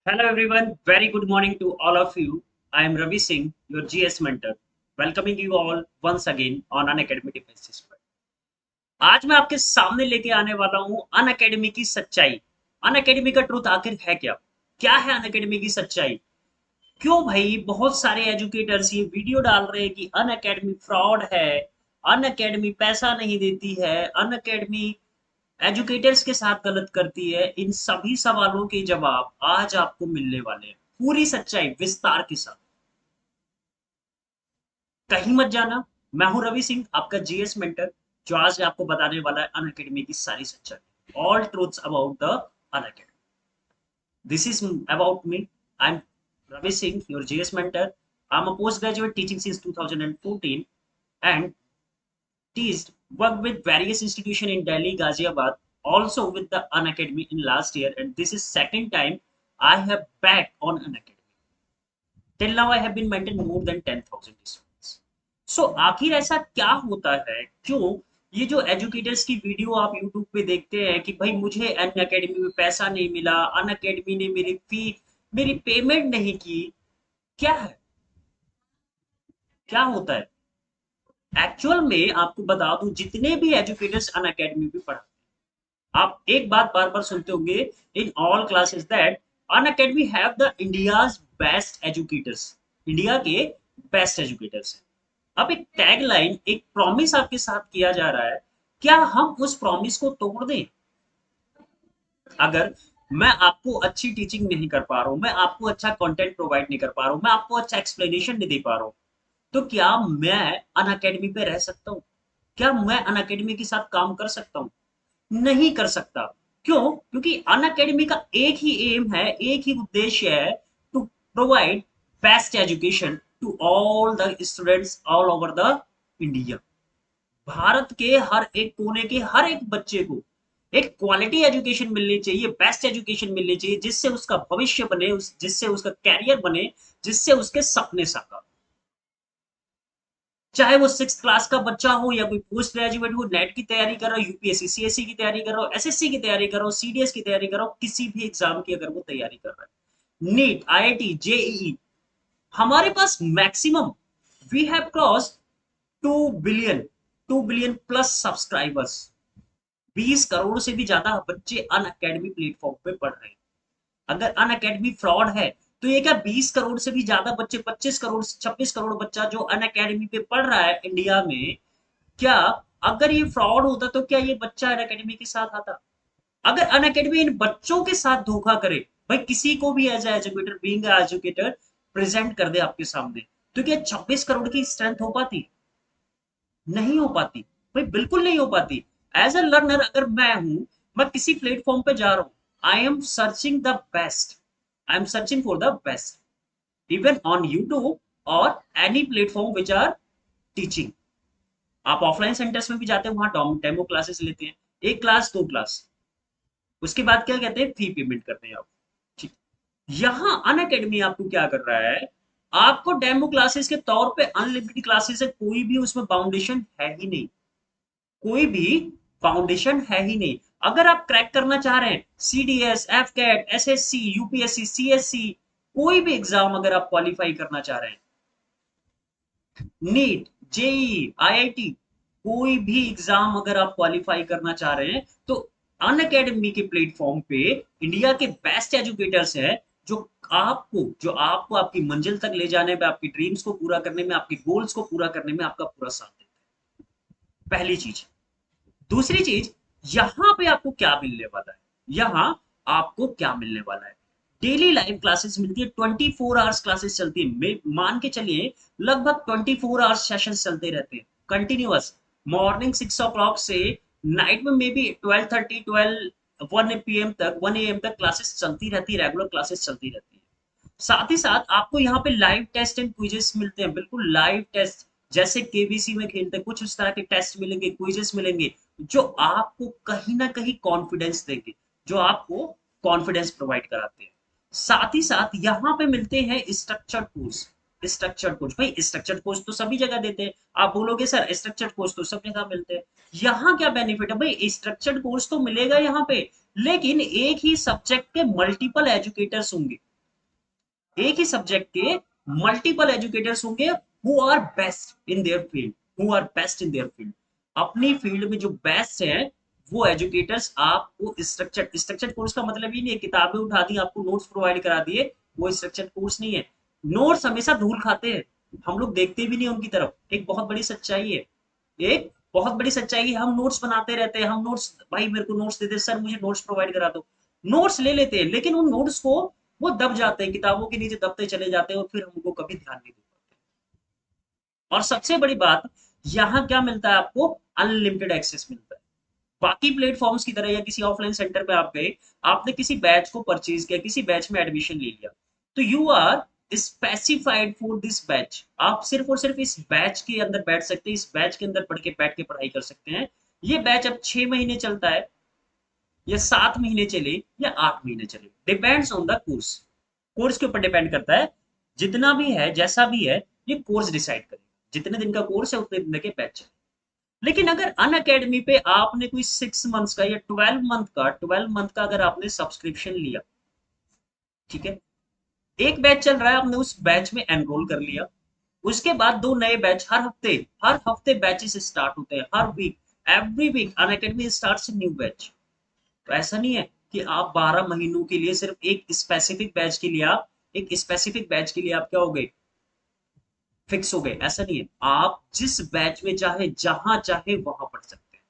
Hello everyone, very good morning to all of you. I am Ravi Singh, your GS mentor, welcoming you all once again on Unacademy Defense Squad. आज मैं आपके सामने लेके आने वाला हूँ Unacademy की सच्चाई। अनअकैडमी का ट्रुथ आखिर है क्या? क्या है अनअकैडमी की सच्चाई? क्यों भाई बहुत सारे एजुकेटर्स ये वीडियो डाल रहे हैं कि अनअकैडमी फ्रॉड है, अनअकैडमी पैसा नहीं देती है, अनअकैडमी एजुकेटर्स के साथ गलत करती है। इन सभी सवालों के जवाब आज आपको मिलने वाले हैं, पूरी सच्चाई विस्तार के साथ। कहीं मत जाना। मैं हूं रवि सिंह, आपका जीएस मेंटर, जो आज आपको बताने वाला है अनअकैडमी की सारी सच्चाई, all truths about the Unacademy. This is about me. I am Ravi Singh, your GS mentor. I am a post graduate teaching since 2014 and teased, worked with various institutions in Delhi, Ghaziabad, also with the Unacademy in last year, and this is second time I have back on Unacademy. Till now I have been maintained more than 10,000 students. So आखिर ऐसा क्या होता है? क्यों ये जो educators की video आप यूट्यूब पे देखते हैं कि भाई मुझे अन अकेडमी में पैसा नहीं मिला, अन अकेडमी ने मेरी पेमेंट नहीं की। क्या है? क्या होता है? एक्चुअल में आपको बता दूं, जितने भी एजुकेटर्स अन अकेडमी पे पढ़ा, आप एक बात बार बार सुनते होंगे in all classes that Unacademy have the India's best educators. India के बेस्ट एजुकेटर्स। अब एक टैग लाइन, एक प्रॉमिस आपके साथ किया जा रहा है। क्या हम उस प्रॉमिस को तोड़ दें? अगर मैं आपको अच्छी टीचिंग नहीं कर पा रहा हूं, मैं आपको अच्छा कंटेंट प्रोवाइड नहीं कर पा रहा हूं, मैं आपको अच्छा एक्सप्लेनेशन नहीं दे पा रहा हूं, तो क्या मैं अन अकेडमी पे रह सकता हूं? क्या मैं अन अकेडमी के साथ काम कर सकता हूं? नहीं कर सकता। क्यों? क्योंकि अन अकेडमी का एक ही एम है, एक ही उद्देश्य है, to provide best education to all the students all over the India. Bharat के हर एक कोने के हर एक बच्चे को एक क्वालिटी एजुकेशन मिलनी चाहिए, बेस्ट एजुकेशन मिलनी चाहिए, जिससे उसका भविष्य बने, जिससे उसका कैरियर बने, जिससे उसके सपने साकार। चाहे वो सिक्स क्लास का बच्चा हो या कोई पोस्ट ग्रेजुएट हो, नेट की तैयारी कर रहा हो, यूपीएससी सीएससी की तैयारी कर रहा हो, एसएससी की तैयारी कर रहा हो, सीडीएस की तैयारी कर रहा हो, किसी भी एग्जाम की अगर वो तैयारी कर रहा है, नीट, आईआईटी, जेईई, हमारे पास maximum we have cross 2 billion, 2 billion plus subscribers. 20 crore से भी ज्यादा बच्चे अन अकेडमी प्लेटफॉर्म पे पढ़ रहे हैं। अगर अन अकेडमी फ्रॉड है, तो ये क्या 20 करोड़ से भी ज्यादा बच्चे, 25 करोड़, 26 करोड़ बच्चा जो अन अकेडमी पे पढ़ रहा है इंडिया में, क्या अगर ये फ्रॉड होता तो क्या ये बच्चा अन अकेडमी के साथ आता? अगर अन अकेडमी इन बच्चों के साथ धोखा करे, भाई किसी को भी as educator, being educator, present कर दे आपके सामने, तो क्या 26 करोड़ की स्ट्रेंथ हो पाती? नहीं हो पाती। भाई बिल्कुल नहीं हो पाती। एज अ लर्नर अगर मैं हूं, मैं किसी प्लेटफॉर्म पे जा रहा हूं, I am searching the best, I am searching for the best, even on YouTube और any platform which are teaching. आप ऑफलाइन सेंटर्स में भी जाते हैं, वहां डेमो क्लासेस लेते हैं, एक क्लास, दो क्लास, उसके बाद क्या कहते हैं, फी पेमेंट करते हैं आप। ठीक। यहाँ अन अकेडमी आपको क्या कर रहा है, आपको डेमो क्लासेस के तौर पे अनलिमिटेड क्लासेस है, कोई भी उसमें बाउंडेशन है ही नहीं, कोई भी फाउंडेशन है ही नहीं। अगर आप क्रैक करना चाह रहे हैं, CDS, AFCAT, SSC, UPSC, CSC, कोई भी एग्जाम अगर आप क्वालिफाई करना चाह रहे हैं, नीट, जेई, आईआईटी, कोई भी एग्जाम अगर आप क्वालिफाई करना चाह रहे हैं, तो अन अकेडमी के प्लेटफॉर्म पे इंडिया के बेस्ट एजुकेटर्स हैं, जो आपको आपकी मंजिल तक ले जाने में, आपकी ड्रीम्स को पूरा करने में, आपके गोल्स को पूरा करने में आपका पूरा साथ देते हैं। पहली चीज। दूसरी चीज, यहां पे आपको क्या मिलने वाला है? यहां आपको क्या मिलने वाला है? डेली लाइव क्लासेस मिलती है, 24 आवर्स क्लासेस चलती है, मान के चलिए लगभग 24 आवर्स सेशन चलते रहते हैं कंटिन्यूअस। मॉर्निंग 6 o'clock से नाइट में मे बी 12:30, 1 PM तक, 1 AM तक क्लासेस चलती रहती है, रेगुलर क्लासेस चलती रहती है। साथ ही साथ आपको यहाँ पे लाइव टेस्ट एंड क्विजेस मिलते हैं, बिल्कुल लाइव टेस्ट, जैसे केबीसी में खेलते हैं, कुछ उस तरह के टेस्ट मिलेंगे, क्विजेस मिलेंगे, जो आपको कहीं ना कहीं कॉन्फिडेंस देंगे, जो आपको कॉन्फिडेंस प्रोवाइड कराते हैं। साथ ही साथ यहाँ पे मिलते हैं स्ट्रक्चर्ड कोर्स। स्ट्रक्चर्ड कोर्स, भाई स्ट्रक्चर्ड कोर्स तो सभी जगह देते हैं। आप बोलोगे सर स्ट्रक्चर्ड कोर्स तो सब जगह मिलते हैं, यहाँ क्या बेनिफिट है? भाई स्ट्रक्चर्ड कोर्स तो मिलेगा यहाँ पे, लेकिन एक ही सब्जेक्ट के मल्टीपल एजुकेटर्स होंगे। एक ही सब्जेक्ट के मल्टीपल एजुकेटर्स होंगे who are best in their field, who are best in their field. अपनी फील्ड में जो बेस्ट है वो एजुकेटर्स आपको स्ट्रक्चर्ड कोर्स का मतलब ही नहीं है किताबें उठा दी आपको नोट्स प्रोवाइड करा दिए, वो स्ट्रक्चर्ड कोर्स नहीं है। नोट्स हमेशा धूल खाते हैं, हम लोग देखते भी नहीं उनकी तरफ, एक बहुत बड़ी सच्चाई है। एक बहुत बड़ी सच्चाई है, हम नोट्स बनाते रहते हैं, हम नोट्स, भाई मेरे को नोट्स दे दे सर, मुझे नोट्स प्रोवाइड करा दो, नोट्स ले लेते हैं, लेकिन उन नोट्स को वो दब जाते हैं, किताबों के नीचे दबते चले जाते हैं और फिर हमको कभी ध्यान नहीं देते। और सबसे बड़ी बात, यहाँ क्या मिलता है आपको, अनलिमिटेड एक्सेस मिलता है। बाकी प्लेटफॉर्म्स की तरह या किसी ऑफलाइन सेंटर पे आप गए, आपने किसी बैच को परचेज किया, किसी बैच में एडमिशन ले लिया, तो you are specified for this batch, आप सिर्फ और सिर्फ इस बैच के अंदर बैठ सकते हैं, इस बैच के अंदर पढ़ के बैठ के पढ़ाई कर सकते हैं। ये बैच अब 6 महीने चलता है या 7 महीने चले या 8 महीने चले, depends on the course, course के ऊपर डिपेंड करता है। जितना भी है जैसा भी है, ये कोर्स डिसाइड करेगा, जितने दिन का कोर्स है उतने दिन के बैच चले। लेकिन अगर अन अकेडमी पे आपने कोई 6 मंथ्स का या 12 मंथ का अगर आपने सब्सक्रिप्शन लिया, ठीक है, एक बैच चल रहा है, आपने उस बैच में एनरोल कर लिया, उसके बाद 2 नए बैच हर हफ्ते बैचेस स्टार्ट होते हैं, हर वीक, एवरी वीक अन अकेडमी स्टार्ट्स न्यू बैच। तो ऐसा नहीं है कि आप 12 महीनों के लिए सिर्फ एक स्पेसिफिक बैच के लिए आप क्या हो गए, फिक्स हो गए, ऐसा नहीं है। आप जिस बैच में चाहे जहां चाहे वहां पढ़ सकते हैं।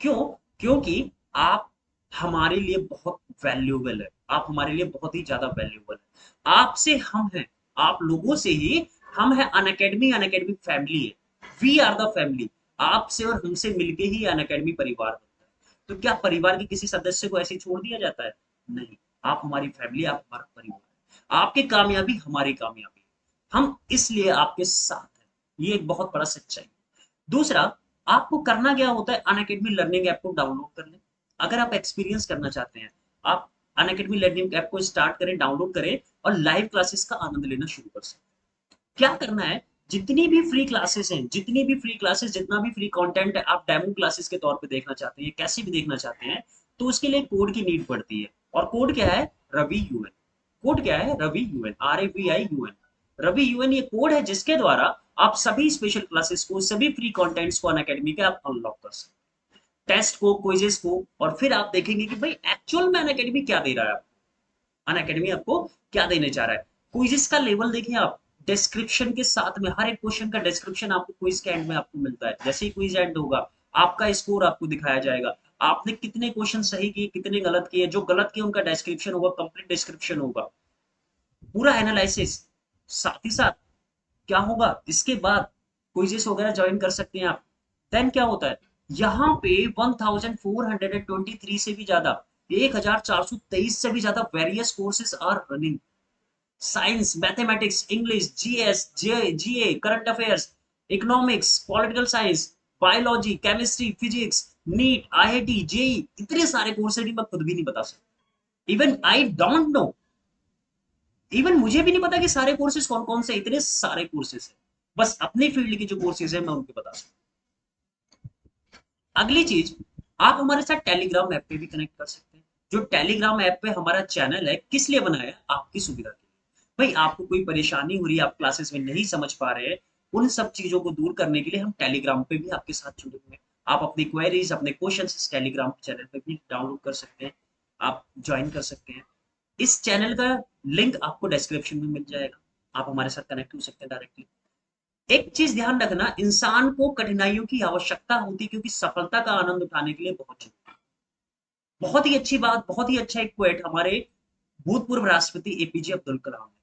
क्यों? क्योंकि आप हमारे लिए बहुत वैल्यूएबल है, आप हमारे लिए बहुत ही ज्यादा वैल्यूएबल है, आपसे हम हैं, आप लोगों से ही हम हैं। अन अकेडमी फैमिली है, वी आर द फैमिली। आपसे और हमसे मिलके ही अन अकेडमी परिवार बनता है। तो क्या परिवार के किसी सदस्य को ऐसे छोड़ दिया जाता है? नहीं, आप हमारी फैमिली, आप हमारा परिवार है, आपकी कामयाबी हमारी कामयाबी है, हम इसलिए आपके साथ हैं। ये एक बहुत बड़ा सच्चाई है। दूसरा, आपको करना क्या होता है, अनअकैडमी लर्निंग ऐप को डाउनलोड कर लें। अगर आप एक्सपीरियंस करना चाहते हैं, आप अनअकैडमी लर्निंग ऐप को स्टार्ट करें, डाउनलोड करें और लाइव क्लासेस का आनंद लेना शुरू कर सकते हैं। क्या करना है, जितनी भी फ्री क्लासेस हैं, जितनी भी फ्री क्लासेस, जितना भी फ्री कंटेंट है, आप डेमो क्लासेस के तौर पे देखना चाहते हैं, कैसे भी देखना चाहते हैं, तो उसके लिए कोड की नीड पड़ती है। और कोड क्या है? रवि यूएन। कोड क्या है? Ravi UN, RAVIUN। Ravi UN ये कोड है जिसके द्वारा आप सभी स्पेशल क्लासेस को, सभी फ्री कंटेंट्स को अनअकैडमी के आप अनलॉक कर सकते हैं, टेस्ट को, क्विजेस को, और फिर आप देखेंगे कि भाई एक्चुअल में अनअकैडमी क्या दे रहा है, अनअकैडमी आपको क्या देने जा रहा है। क्विज़िस का लेवल देखिए आप, डिस्क्रिप्शन के साथ में हर एक क्वेश्चन का डिस्क्रिप्शन आपको क्विज के एंड में आपको मिलता है। जैसे ही क्विज एंड होगा, आपका स्कोर आपको दिखाया जाएगा, आपने कितने क्वेश्चन सही किए, कितने गलत किए, जो गलत किए उनका डिस्क्रिप्शन होगा, कंप्लीट डिस्क्रिप्शन होगा, पूरा एनालिसिस। साथ ही साथ क्या होगा, इसके बाद क्विज़ेस वगैरह ज्वाइन कर सकते हैं आप। देन क्या होता है, यहाँ पे 1423 से भी ज्यादा, 1423 से भी ज्यादा various courses are running. Science, mathematics, English, GS, GA, current affairs, economics, political science, biology, chemistry, physics, NEET, IIT, JEE, इतने सारे कोर्सेज मैं खुद भी नहीं बता सकता। Even I don't know, even मुझे भी नहीं पता कि सारे कोर्सेज कौन कौन से, इतने सारे कोर्सेज हैं। बस अपनी फील्ड के जो कोर्सेज है मैं उनके बता सकता हूँ। अगली चीज, आप हमारे साथ टेलीग्राम ऐप पे भी कनेक्ट कर सकते हैं। जो टेलीग्राम ऐप पे हमारा चैनल है, किस लिए बनाया है? आपकी सुविधा के लिए। भाई आपको कोई परेशानी हो रही है, आप क्लासेस में नहीं समझ पा रहे हैं, उन सब चीजों को दूर करने के लिए हम टेलीग्राम पे भी आपके साथ जुड़े हुए हैं। आप अपनी क्वेरीज, अपने क्वेश्चन इस टेलीग्राम चैनल पे भी डाउनलोड कर सकते हैं, आप ज्वाइन कर सकते हैं। इस चैनल का लिंक आपको डिस्क्रिप्शन में मिल जाएगा, आप हमारे साथ कनेक्ट हो सकते हैं डायरेक्टली। एक चीज ध्यान रखना, इंसान को कठिनाइयों की आवश्यकता होती है, क्योंकि सफलता का आनंद उठाने के लिए बहुत जरूरी है। बहुत ही अच्छी बात, बहुत ही अच्छा एक क्वेट हमारे भूतपूर्व राष्ट्रपति APJ अब्दुल कलाम ने।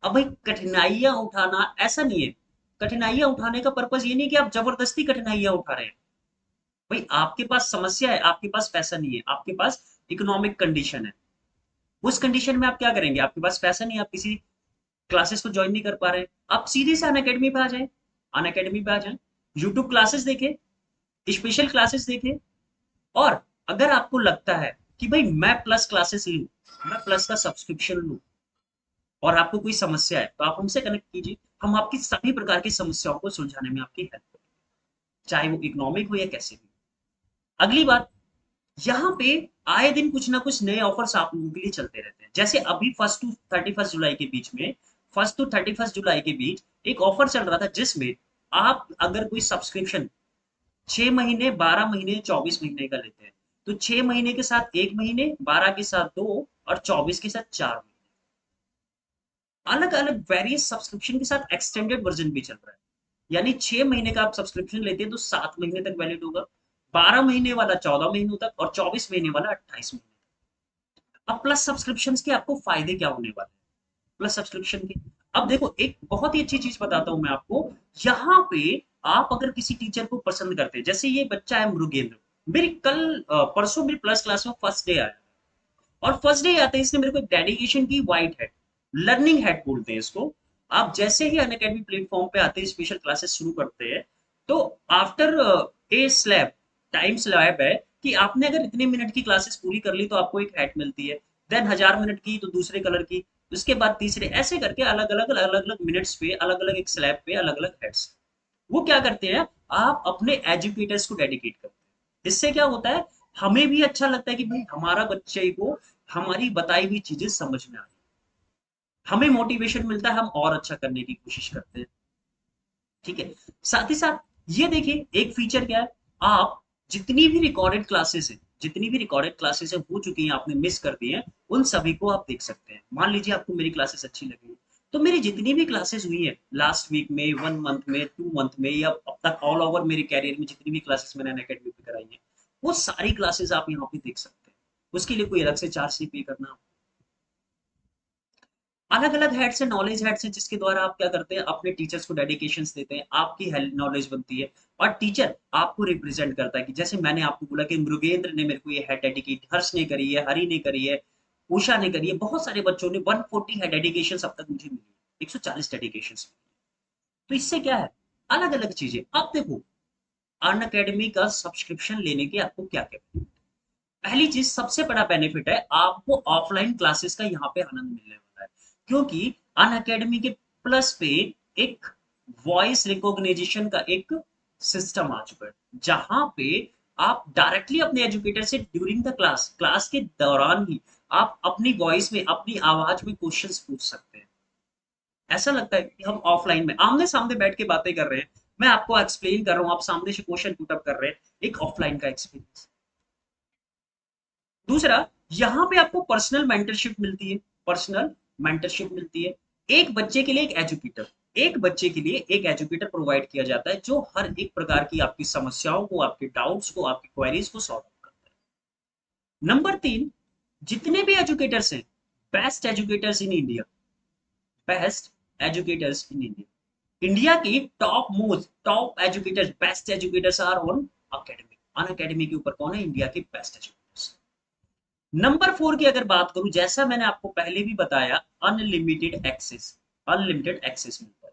अब भाई कठिनाइयां उठाना ऐसा नहीं है, कठिनाइयां उठाने का पर्पज ये नहीं कि आप जबरदस्ती कठिनाइयां उठा रहे हैं। भाई आपके पास समस्या है, आपके पास पैसा नहीं है, आपके पास इकोनॉमिक कंडीशन है, उस कंडीशन में आप क्या करेंगे? आपके पास पैसा नहीं है, आप किसी क्लासेस को ज्वाइन नहीं कर पा रहे हैं, आप सीधे से अन अकेडमी पे आ जाएं, अन अकेडमी पे आ जाएं, यूट्यूब क्लासेस देखें, स्पेशल क्लासेस देखें। और अगर आपको लगता है कि भाई मैं प्लस क्लासेस लूं, मैं प्लस का सब्सक्रिप्शन लूं, और आपको कोई समस्या है, तो आप हमसे कनेक्ट कीजिए, हम आपकी सभी प्रकार की समस्याओं को सुलझाने में आपकी हेल्प करेंगे, चाहे वो इकोनॉमिक हो या कैसे भी। अगली बात, यहाँ पे आए दिन कुछ ना कुछ नए ऑफर्स आप लोगों के लिए चलते रहते हैं। जैसे अभी 1 टू 31 जुलाई के बीच में, 1 टू 31 जुलाई के बीच एक ऑफर चल रहा था, जिसमें आप अगर कोई सब्सक्रिप्शन 6 महीने, 12 महीने, 24 महीने का लेते हैं, तो 6 महीने के साथ 1 महीने, 12 के साथ 2 और 24 के साथ 4 महीने, अलग अलग वेरियस सब्सक्रिप्शन के साथ एक्सटेंडेड वर्जन भी चल रहा है। यानी 6 महीने का आप सब्सक्रिप्शन लेते हैं तो 7 महीने तक वैलिड होगा, 12 महीने वाला 14 महीनों तक, और 24 महीने वाला 28 महीने। अब प्लस सब्सक्रिप्शन के आपको फायदे क्या होने वाले हैं प्लस सब्सक्रिप्शन के? अब देखो, एक बहुत ही अच्छी चीज बताता हूं मैं आपको। यहाँ पे आप अगर किसी टीचर को पसंद करते हैं, जैसे ये बच्चा है मृगेंद्र, मेरी कल परसों मेरी प्लस क्लास में फर्स्ट डे आया, और फर्स्ट डे आते ही इसने मेरे को एक डेडिकेशन की व्हाइट हैट, लर्निंग हैट बोलते हैं इसको। आप जैसे ही अनअकैडमी प्लेटफॉर्म पे आते हैं, स्पेशल क्लासेस शुरू करते हैं, तो after a slab, time slab है कि आपने अगर इतने मिनट की क्लासेस पूरी कर ली तो आपको एक हैट मिलती है। देन 1000 मिनट की तो दूसरे कलर की, उसके बाद तीसरे, ऐसे करके अलग अलग मिनट्स पे, अलग अलग एक स्लैब पे अलग अलग हैट्स। वो क्या करते हैं, आप अपने एजुकेटर्स को डेडिकेट करते हैं। इससे क्या होता है, हमें भी अच्छा लगता है कि भाई हमारा बच्चे को हमारी बताई हुई चीजें समझ में आ रही, हमें मोटिवेशन मिलता है, हम और अच्छा करने की कोशिश करते हैं। ठीक है। साथ ही साथ ये देखिए एक फीचर क्या है, आप जितनी भी रिकॉर्डेड क्लासेस है, जितनी भी रिकॉर्डेड क्लासेस है हो चुकी हैं, आपने मिस कर दी हैं, उन सभी को आप देख सकते हैं। मान लीजिए आपको मेरी क्लासेस अच्छी लगी, तो मेरी जितनी भी क्लासेस हुई है लास्ट वीक में, 1 मंथ में, 2 मंथ में, या अब तक ऑल ओवर मेरे कैरियर में जितनी भी क्लासेस मैंने अकेडमी पे कराई है, वो सारी क्लासेस आप यहाँ पे देख सकते हैं। उसके लिए कोई अलग से चार्ज नहीं पे करना। अलग अलग हेड से नॉलेज हेड से, जिसके द्वारा आप क्या करते हैं, अपने टीचर्स को डेडिकेशंस देते हैं, आपकी नॉलेज बनती है, और टीचर आपको रिप्रेजेंट करता है। कि जैसे मैंने आपको बोला कि मृगेंद्र ने मेरे को ये हेड डेडिकेट, हर्ष ने करी है, हरि ने करी है, उषा ने करी है, बहुत सारे बच्चों ने 140 है डेडिकेशन अब तक मुझे मिली है, 140 डेडिकेशन। तो इससे क्या है, अलग अलग चीजें। अब देखो, अन अकेडमी का सब्सक्रिप्शन लेने के आपको क्या क्या, पहली चीज सबसे बड़ा बेनिफिट है, आपको ऑफलाइन क्लासेस का यहाँ पे आनंद मिलने वाला है। क्योंकि अन अकेडमी के प्लस पे एक वॉइस रिकॉग्निशन का एक सिस्टम आ चुका है, जहां पे आप डायरेक्टली अपने एजुकेटर से ड्यूरिंग द क्लास, क्लास के दौरान ही आप अपनी वॉइस में, अपनी आवाज में क्वेश्चंस पूछ सकते हैं। ऐसा लगता है कि हम ऑफलाइन में आमने सामने बैठ के बातें कर रहे हैं, मैं आपको एक्सप्लेन कर रहा हूँ, आप सामने से क्वेश्चन पुट अप कर रहे हैं, एक ऑफलाइन का एक्सपीरियंस। दूसरा, यहाँ पे आपको पर्सनल मेंटरशिप मिलती है, पर्सनल मेंटरशिप मिलती है। एक बच्चे के लिए एक एजुकेटर, एक बच्चे के लिए एक एजुकेटर प्रोवाइड किया जाता है, जो हर एक प्रकार की आपकी समस्याओं को, आपके डाउट्स को, आपकी क्वेरीज को सॉल्व करता है। नंबर 3, जितने भी एजुकेटर्स हैं, best educators in India, best educators in India, India की top most, top educators, best educators are Unacademy. Unacademy के ऊपर कौन है, इंडिया के बेस्ट एजुकेटर्स। नंबर 4 की अगर बात करूं, जैसा मैंने आपको पहले भी बताया, अनलिमिटेड एक्सेस, अनलिमिटेड एक्सेस मिलता है,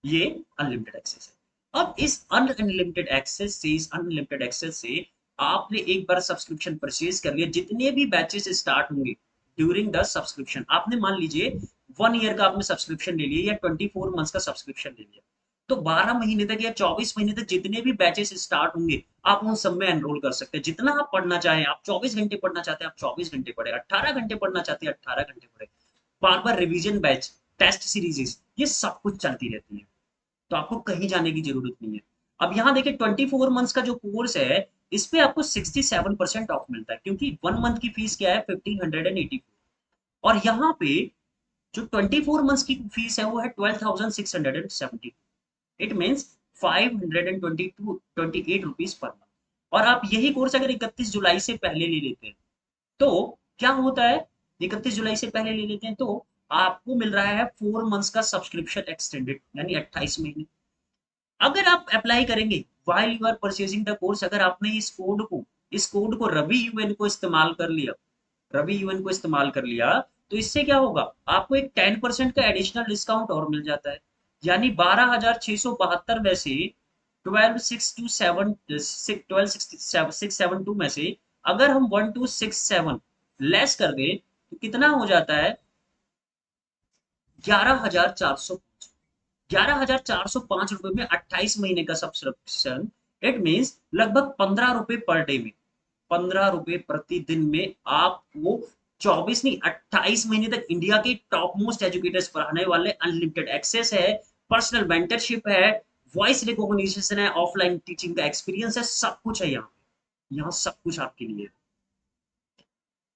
ये अनलिमिटेड एक्सेस है। अब इस अनलिमिटेड एक्सेस से, इस अनलिमिटेड एक्सेस से आपने एक बार सब्सक्रिप्शन परचेज कर लिया, जितने भी बैचेस स्टार्ट होंगे ड्यूरिंग द सब्सक्रिप्शन, आपने मान लीजिए 1 ईयर का आपने सब्सक्रिप्शन ले लिया, या 24 मंथ्स का सब्सक्रिप्शन ले लिया, तो 12 महीने तक या 24 महीने तक जितने भी बैचेस स्टार्ट होंगे, आप उन सब में एनरोल कर सकते हैं। जितना आप पढ़ना चाहें, आप 24 घंटे पढ़ना चाहते हैं आप 24 घंटे पढ़े, 18 घंटे पढ़ना चाहते हैं 18 घंटे पढ़े, बार बार रिवीजन बैच, टेस्ट सीरीजेस, ये सब कुछ चलती रहती है। तो आपको कहीं जाने की जरूरत नहीं है। अब यहाँ देखिए 24 मंथ्स का जो कोर्स है, इस पे आपको 67% ऑफ मिलता है, क्योंकि 1 मंथ की फीस क्या है, 1584, और यहाँ पे जो 24 मंथ्स की फीस है वो है 12,670। It means 528 rupees per month. और आप यही कोर्स अगर 31 जुलाई से पहले ले लेते हैं, तो क्या होता है, 31 जुलाई से पहले ले लेते हैं तो आपको मिल रहा है 4 मंथ्स का सब्सक्रिप्शन एक्सटेंडेड, यानी 28 महीने। अगर आप अप्लाई करेंगे while you are purchasing the course, अगर आपने इस कोड को रवि यूएन को इस्तेमाल कर लिया, रवि यूएन को इस्तेमाल कर लिया, तो इससे क्या होगा, आपको एक 10% का एडिशनल डिस्काउंट और मिल जाता है। यानी 12,672 में से 12,672 में से अगर हम 1267 लेस कर दें, तो कितना हो जाता है, 11,400, 11,405 रुपए में 28 महीने का सब्सक्रिप्शन। इट मीन्स लगभग 15 रुपए पर डे में, ₹15 प्रतिदिन में आपको 24 नहीं 28 महीने तक इंडिया के टॉप मोस्ट एजुकेटर्स पढ़ाने वाले, अनलिमिटेड एक्सेस है, पर्सनल मेंटरशिप है, वॉइस रिकॉग्निशन है, ऑफलाइन टीचिंग का एक्सपीरियंस है, सब कुछ है यहाँ सब कुछ आपके लिए।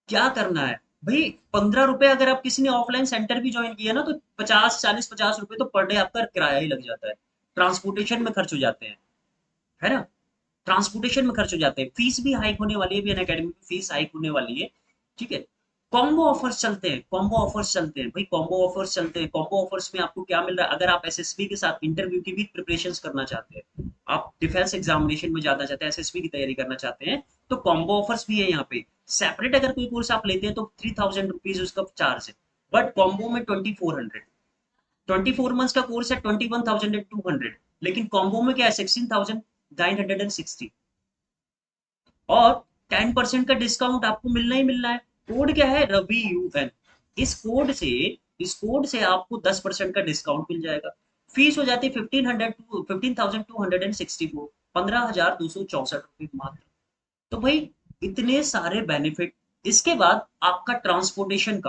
क्या करना है भाई, ₹15 अगर आप किसी ने ऑफलाइन सेंटर भी ज्वाइन किया ना तो 50 40 50 रुपए तो पर डे आपका किराया ही लग जाता है, ट्रांसपोर्टेशन में खर्च हो जाते हैं, है ना। ट्रांसपोर्टेशन में खर्च हो जाते हैं, फीस भी हाइक होने वाली है, भी अकेडमी में फीस हाइक होने वाली है, ठीक है। कॉम्बो ऑफर्स चलते हैं, कॉम्बो ऑफर्स चलते हैं भाई, कॉम्बो ऑफर्स चलते हैं। कॉम्बो ऑफर्स में आपको क्या मिल रहा है, अगर आप एसएसबी के साथ इंटरव्यू की भी प्रिपरेशन करना चाहते हैं, आप डिफेंस एग्जामिनेशन में जाना चाहते हैं, एसएसबी की तैयारी करना चाहते हैं, तो कॉम्बो ऑफर्स भी है यहाँ पे। सेपरेट अगर कोई कोर्स आप लेते हैं तो ₹3000 उसका चार्ज है, बट कॉम्बो में 2400, 24 मंथ्स का कोर्स है 21,200, लेकिन कॉम्बो में क्या है 16,960, और 10% का डिस्काउंट आपको मिलना ही मिलना है। कोड क्या है, रवि यूएन। इस कोड से आपको 10% का डिस्काउंट मिल जाएगा। फीस हो जाती है 15,264, 15,264 मात्र। तो भाई इतने सारे बेनिफिट। इसके बाद आपका ट्रांसपोर्टेशन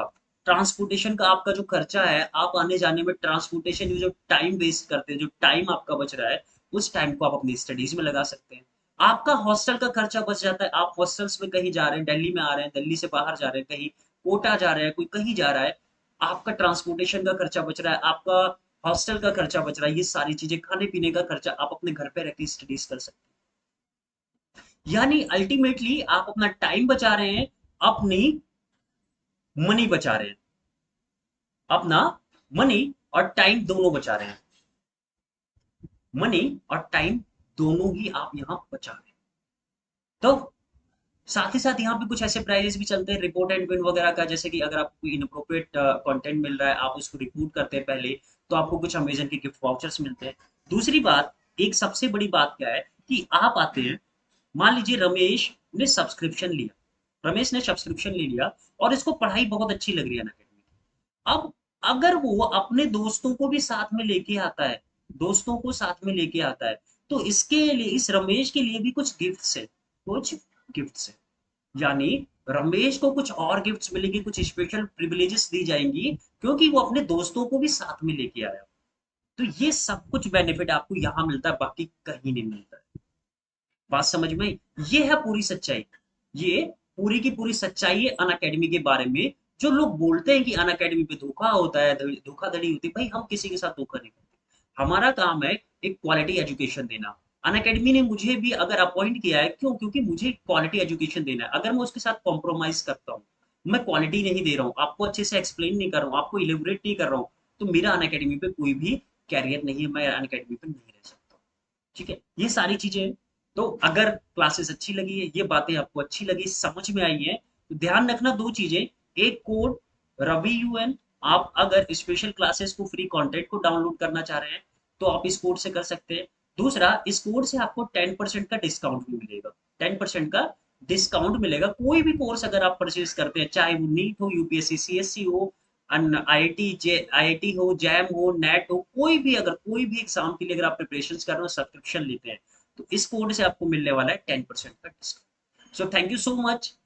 का आपका जो खर्चा है, आप आने जाने में ट्रांसपोर्टेशन जो टाइम वेस्ट करते हैं, जो टाइम आपका बच रहा है, उस टाइम को आप अपनी स्टडीज में लगा सकते हैं। आपका हॉस्टल का खर्चा बच जाता है, आप हॉस्टल्स में कहीं जा रहे हैं, दिल्ली में आ रहे हैं, दिल्ली से बाहर जा रहे हैं, कहीं कोटा जा रहे हैं, कोई कहीं जा रहा है, आपका ट्रांसपोर्टेशन का खर्चा बच रहा है, आपका हॉस्टल का खर्चा बच रहा है, ये सारी चीजें, खाने पीने का खर्चा आप अपने घर पे रह के स्टडीज कर सकते हैं। यानी अल्टीमेटली आप अपना टाइम बचा रहे हैं, अपनी मनी बचा रहे हैं, अपना मनी और टाइम दोनों बचा रहे हैं, मनी और टाइम दोनों ही आप यहां बचा रहे हैं। तो साथ ही साथ यहाँ पे कुछ ऐसे प्राइजेस भी चलते हैं रिपोर्ट एंड विन वगैरह का, जैसे कि अगर आपको इनअप्रोप्रिएट कंटेंट मिल रहा है, आप उसको रिपोर्ट करते हैं पहले, तो आपको कुछ अमेजन के गिफ्ट वाउचर्स मिलते हैं। दूसरी बात, एक सबसे बड़ी बात क्या है कि आप आते हैं, मान लीजिए रमेश ने सब्सक्रिप्शन ले लिया और इसको पढ़ाई बहुत अच्छी लग रही है अनअकैडमी की। अब अगर वो अपने दोस्तों को भी साथ में लेके आता है, दोस्तों को साथ में लेके आता है, तो इसके लिए, इस रमेश के लिए भी कुछ गिफ्ट्स है, कुछ गिफ्ट्स है। यानी रमेश को कुछ और गिफ्ट्स मिलेंगे, कुछ स्पेशल प्रिविलेजेस दी जाएंगी, क्योंकि वो अपने दोस्तों को भी साथ में लेके आया। तो ये सब कुछ बेनिफिट आपको यहाँ मिलता है, बाकी कहीं नहीं मिलता है। बात समझ में आई? ये है पूरी सच्चाई, ये पूरी की पूरी सच्चाई है अनअकैडमी के बारे में। जो लोग बोलते हैं कि अनअकैडमी पे धोखा होता है, धोखाधड़ी होती है, भाई हम किसी के साथ धोखा नहीं करते। हमारा काम है एक क्वालिटी एजुकेशन देना। अनअकैडमी ने मुझे भी अगर अपॉइंट किया है, क्यों? क्योंकि मुझे क्वालिटी एजुकेशन देना है। अगर मैं उसके साथ कॉम्प्रोमाइज करता हूँ, मैं क्वालिटी नहीं दे रहा हूँ, आपको अच्छे से एक्सप्लेन नहीं कर रहा हूँ, आपको इलेबोरेट नहीं कर रहा हूँ, तो मेरा अनअकैडमी पे कोई भी कैरियर नहीं है, मैं अनअकैडमी पे नहीं रह सकता। ठीक है, ये सारी चीजें। तो अगर क्लासेस अच्छी लगी है, ये बातें आपको अच्छी लगी, समझ में आई है, तो ध्यान रखना दो चीजें। एक कोड रवि यूएन, आप अगर स्पेशल क्लासेस को, फ्री कंटेंट को डाउनलोड करना चाह रहे हैं, तो आप इस कोड से कर सकते हैं। दूसरा, इस कोड से आपको 10% का डिस्काउंट भी मिलेगा, 10% का डिस्काउंट मिलेगा। कोई भी कोर्स अगर आप परचेज करते हैं, चाहे वो नीट हो, यूपीएससी सीएससी हो, आईआईटी हो, जैम हो, नेट हो, कोई भी, अगर कोई भी एग्जाम के लिए अगर आप प्रिपरेशन कर रहे हो, सब्सक्रिप्शन लेते हैं, तो इस कोड से आपको मिलने वाला है 10% का discount. So thank you so much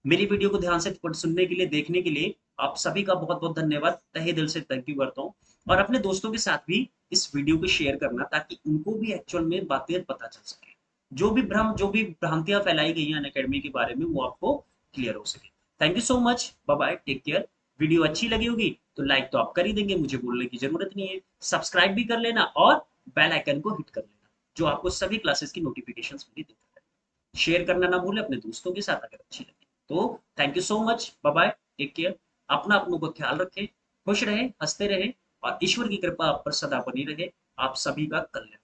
मेरी वीडियो को ध्यान से सुनने के लिए, देखने के लिए। आप सभी का बहुत बहुत धन्यवाद, तहे दिल से थैंक यू करता हूँ। और अपने दोस्तों के साथ भी इस वीडियो को शेयर करना, ताकि उनको भी एक्चुअल में बातें पता चल सके, जो भी भ्रांतियां फैलाई गई हैं अनअकैडमी के बारे में, वो आपको क्लियर हो सके। Thank you so much, bye bye, take care. Video अच्छी लगी होगी तो लाइक तो आप कर ही देंगे, मुझे बोलने की जरूरत नहीं है। सब्सक्राइब भी कर लेना और बेल आइकन को हिट कर लेना, जो आपको सभी क्लासेस की नोटिफिकेशन मिली देता है। शेयर करना ना भूलें अपने दोस्तों के साथ अगर अच्छी लगे तो। Thank you so much, bye bye, take care. अपनों को ख्याल रखें, खुश रहें, हंसते रहें, और ईश्वर की कृपा आप पर सदा बनी रहे। आप सभी का कल्याण।